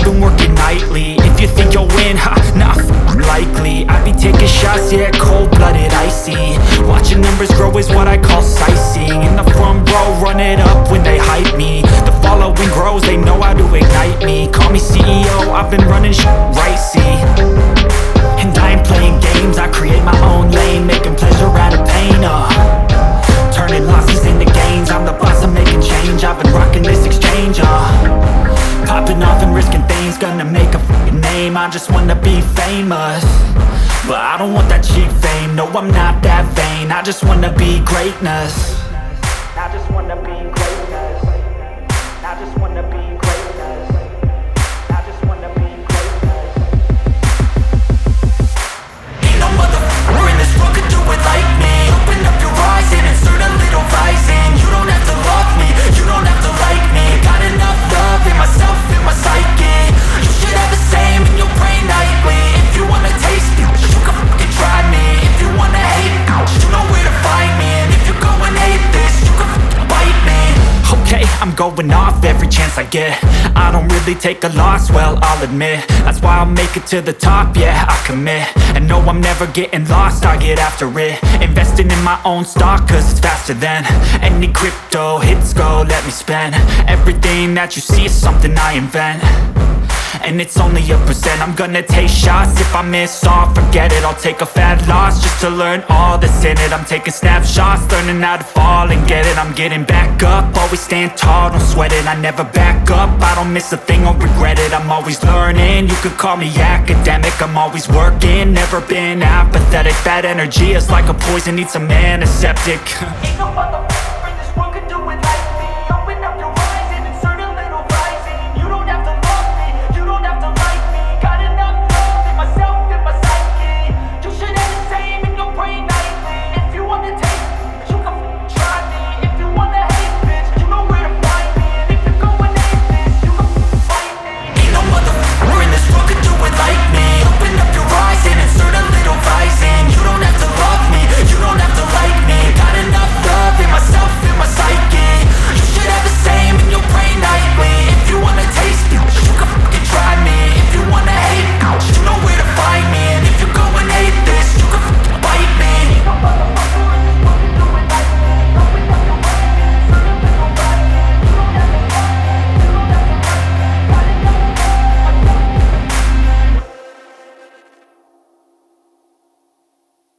been working nightly. If you think you'll win, ha, nah, likely. I be taking shots, yeah, cold-blooded, icy. Watching numbers grow is what I call sightseeing. In the front row, run it up when they hype me. The following grows, they know how to ignite me. Call me CEO, I've been running shit right, see. And I ain't playing games, I create my own lane, making pleasure out of pain, turning losses into gains. I'm the boss, I'm making change. I've been rocking this exchange, popping off and risking things, gonna make a f***ing name. I just wanna be famous, but I don't want that cheap fame. No, I'm not that vain, I just wanna be greatness. I just wanna be greatness. I just wanna be greatness. I just wanna be greatness. Ain't no motherfucker in this world could do it like me. Open up your eyes and insert a little rising. You don't have to love me, you don't have to like me. Got enough love in myself, in my psyche. You should have the same in your brain nightly. If you wanna taste me, you can fucking try me. If you wanna hate me, you know where to find me. And if you go and hate this, you can fucking bite me. Okay, I'm going off every chance I get. I don't really take a loss, well, I'll admit. That's why I'll make it to the top, yeah, I commit. And no, I'm never getting lost, I get after it. Investing in my own stock, cause it's faster than any crypto hits go, let me spend. Everything that you see is something I invent, and it's only a percent. I'm gonna take shots, if I miss all, forget it. I'll take a fat loss just to learn all that's in it. I'm taking snapshots, learning how to fall and get it. I'm getting back up, always stand tall, don't sweat it. I never back up, I don't miss a thing or regret it. I'm always learning, you could call me academic. I'm always working, never been apathetic. Bad energy is like a poison, needs some antiseptic. Ain't no